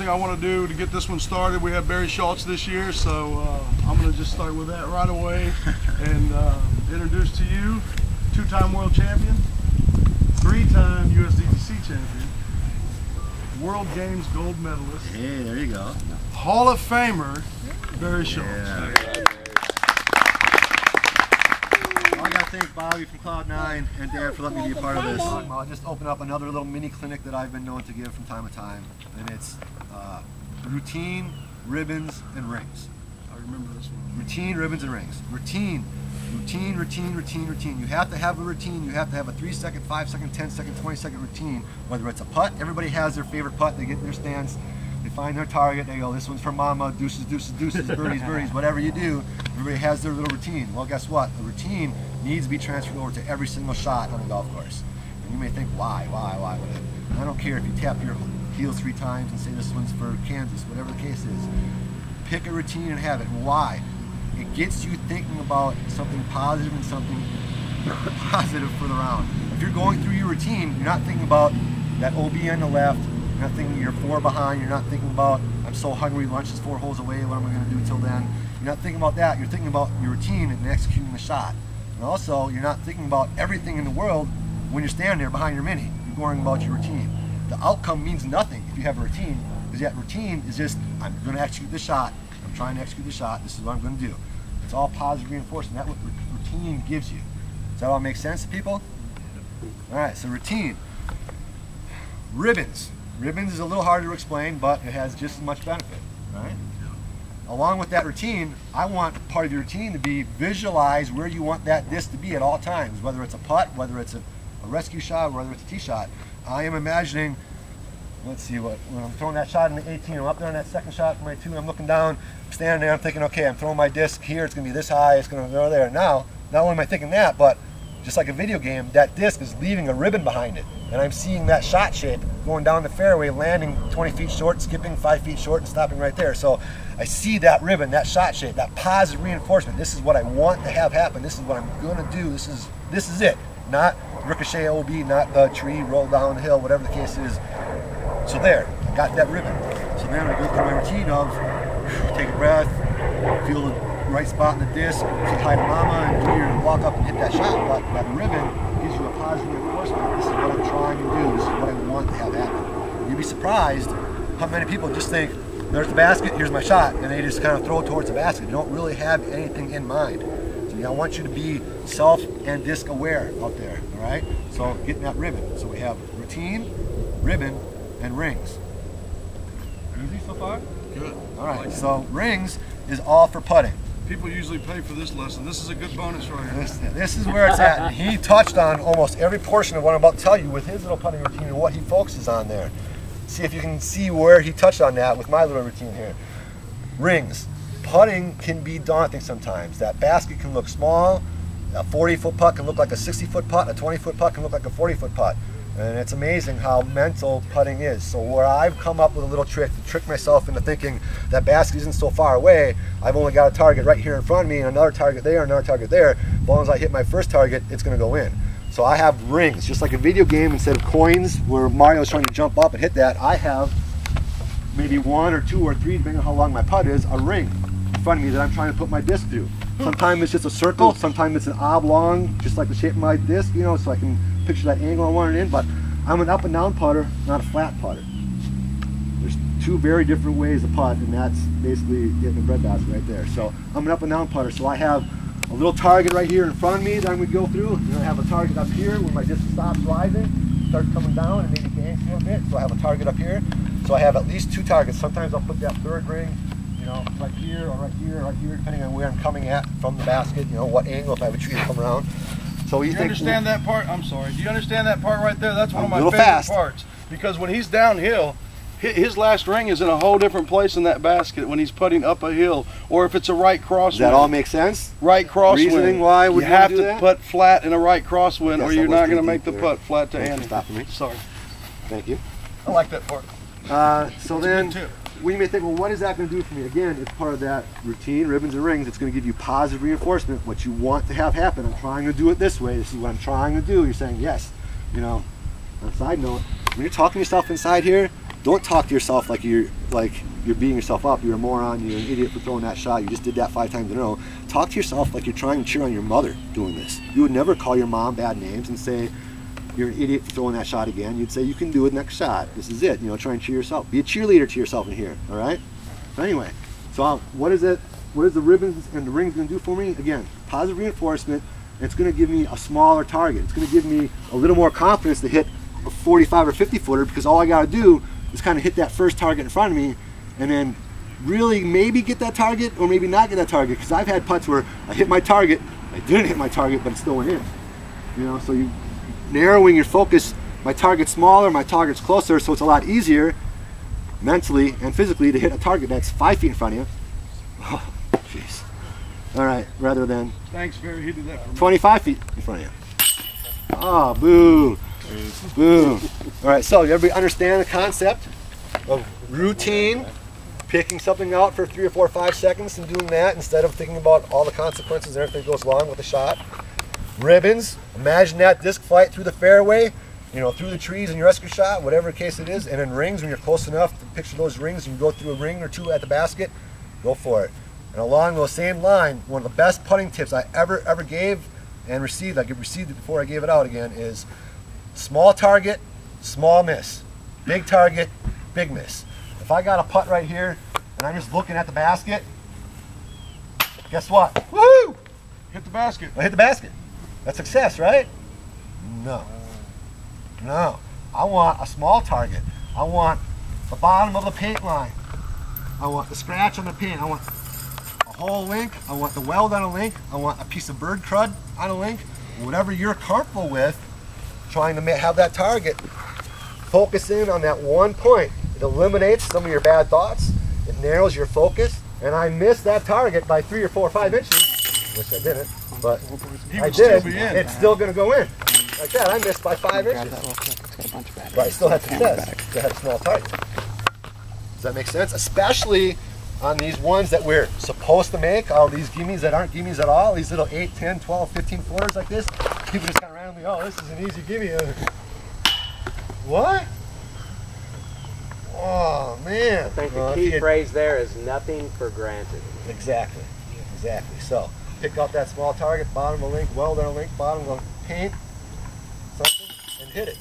thing I want to do to get this one started, we have Barry Schultz this year, so I'm going to just start with that right away and introduce to you two-time world champion, three-time USDGC champion, World Games gold medalist. Hey, there you go. Hall of Famer, Barry Schultz. Yeah. I got to thank Bobby from Cloud9 and Dan for letting me be a part of this. I'll just open up another little mini clinic that I've been known to give from time to time, and it's routine, ribbons, and rings. I remember this one. Routine, ribbons, and rings. Routine. Routine, routine, routine, routine. You have to have a routine. You have to have a 3-second, 5-second, 10-second, 20-second routine. Whether it's a putt, everybody has their favorite putt. They get in their stance, they find their target, they go, this one's for mama, deuces, deuces, deuces, birdies, birdies, whatever you do, everybody has their little routine. Well, guess what? A routine needs to be transferred over to every single shot on the golf course. And you may think, why? I don't care if you tap your heels 3 times and say this one's for Kansas, whatever the case is. Pick a routine and have it. Why? It gets you thinking about something positive and something positive for the round. If you're going through your routine, you're not thinking about that OB on the left, you're not thinking you're 4 behind, you're not thinking about, I'm so hungry, lunch is 4 holes away, what am I going to do till then? You're not thinking about that, you're thinking about your routine and executing the shot. And also, you're not thinking about everything in the world when you're standing there behind your mini. You're worrying about your routine. The outcome means nothing if you have a routine, because that routine is just, I'm going to execute the shot, I'm trying to execute the shot, this is what I'm going to do. It's all positive reinforcement. That's what routine gives you. Does that all make sense to people? All right, so routine. Ribbons. Ribbons is a little harder to explain, but it has just as much benefit, right? Along with that routine, I want part of your routine to be visualize where you want that disc to be at all times, whether it's a putt, whether it's a rescue shot, whether it's a tee shot. I am imagining, let's see, when I'm throwing that shot in the 18, I'm up there on that second shot for my 2, I'm looking down, I'm standing there, I'm thinking, okay, I'm throwing my disc here, it's going to be this high, it's going to go there. Now, not only am I thinking that, but just like a video game, that disc is leaving a ribbon behind it. And I'm seeing that shot shape going down the fairway, landing 20 feet short, skipping 5 feet short, and stopping right there. So I see that ribbon, that shot shape, that positive reinforcement. This is what I want to have happen. This is what I'm going to do. This is it. Not ricochet OB, not the tree, roll down the hill, whatever the case is. So there, I got that ribbon. So then I go through my routine of take a breath, feel the right spot in the disc, say hi to mama, and do your walk up and hit that shot. But that ribbon gives you a positive reinforcement. This is what I'm trying to do. This is what I want to have happen. You'd be surprised how many people just think, there's the basket, here's my shot, and they just kind of throw it towards the basket. You don't really have anything in mind. So I want you to be self and disc aware out there, all right? So getting that ribbon. So we have routine, ribbon, and rings. Easy so far? Good. All right, so rings is all for putting. People usually pay for this lesson. This is a good bonus right here. This is where it's at. He touched on almost every portion of what I'm about to tell you with his little putting routine and what he focuses on there. See if you can see where he touched on that with my little routine here. Rings. Putting can be daunting sometimes. That basket can look small. A 40-foot putt can look like a 60-foot putt. A 20-foot putt can look like a 40-foot putt. And it's amazing how mental putting is. So where I've come up with a little trick to trick myself into thinking that basket isn't so far away, I've only got a target right here in front of me and another target there, another target there. As long as I hit my first target, it's going to go in. So I have rings, just like a video game. Instead of coins where Mario's trying to jump up and hit that, I have maybe 1 or 2 or 3, depending on how long my putt is, a ring in front of me that I'm trying to put my disc through. Sometimes it's just a circle, sometimes it's an oblong, just like the shape of my disc, you know, so I can picture that angle I want it in, but I'm an up and down putter, not a flat putter. There's 2 very different ways to putt, and that's basically getting the breadbasket right there. So I'm an up and down putter, so I have a little target right here in front of me that I'm going to go through, and then I have a target up here where my disc stops rising, starts coming down, and maybe bangs a little bit, so I have a target up here. So I have at least 2 targets. Sometimes I'll put that 3rd ring, you know, right here, or right here, or right here, depending on where I'm coming at from the basket, you know, what angle, if I have a tree to come around. So you understand that part? I'm sorry. Do you understand that part right there? That's one of my favorite parts. Because when he's downhill, his last ring is in a whole different place in that basket when he's putting up a hill, or if it's a right crosswind. Does that all make sense? Right crosswind. Reasoning why would you have to put flat in a right crosswind, or you're not going to make the putt flat to end. Stopping me. Sorry. Thank you. I like that part. So then, we may think, well, what is that going to do for me? Again, it's part of that routine, ribbons and rings. It's going to give you positive reinforcement, what you want to have happen. I'm trying to do it this way. This is what I'm trying to do. You're saying yes. You know, on a side note, when you're talking to yourself inside here, don't talk to yourself like you're beating yourself up. You're a moron. You're an idiot for throwing that shot. You just did that 5 times in a row. Talk to yourself like you're trying to cheer on your mother doing this. You would never call your mom bad names and say you're an idiot for throwing that shot again. You'd say you can do it next shot. This is it. You know, try and cheer yourself. Be a cheerleader to yourself in here. All right. But anyway, so what is it? What is the ribbons and the rings going to do for me? Again, positive reinforcement. It's going to give me a smaller target. It's going to give me a little more confidence to hit a 45 or 50 footer, because all I got to do is kind of hit that first target in front of me, and then really maybe get that target or maybe not get that target. Because I've had putts where I hit my target, I didn't hit my target, but it still went in. You know, so you narrowing your focus. My target's smaller, my target's closer, so it's a lot easier mentally and physically to hit a target that's 5 feet in front of you. Oh, jeez. All right, rather than Thanks, Barry. He did that for me. 25 feet in front of you. Oh, boo. Boo. All right, so everybody understand the concept of routine, picking something out for 3 or 4 or 5 seconds and doing that instead of thinking about all the consequences and everything that goes along with the shot. Ribbons, imagine that disc flight through the fairway, you know, through the trees in your rescue shot, whatever the case it is. And then rings, when you're close enough to picture those rings, you can go through a ring or two at the basket, go for it. And along those same line, one of the best putting tips I ever gave and received, I received it before I gave it out again, is small target, small miss. Big target, big miss. If I got a putt right here and I'm just looking at the basket, guess what? Woohoo! Hit the basket. I hit the basket. That's success, right? No. No. I want a small target. I want the bottom of the paint line. I want the scratch on the paint. I want a whole link. I want the weld on a link. I want a piece of bird crud on a link. Whatever you're comfortable with, trying to have that target, focus in on that one point. It eliminates some of your bad thoughts. It narrows your focus. And I missed that target by 3 or 4 or 5 inches, which I didn't, but I did. It's still going to go in. Like that, I missed by 5 inches. But I still had success. I had a small target. Does that make sense? Especially on these ones that we're supposed to make, all these gimmies that aren't gimmies at all, these little 8, 10, 12, 15 footers like this. People just kind of randomly, oh, this is an easy gimme. What? Oh, man. I think the key phrase there is nothing for granted. Exactly. Exactly. So, pick out that small target, bottom of a link, weld on a link, bottom of a paint, something, and hit it.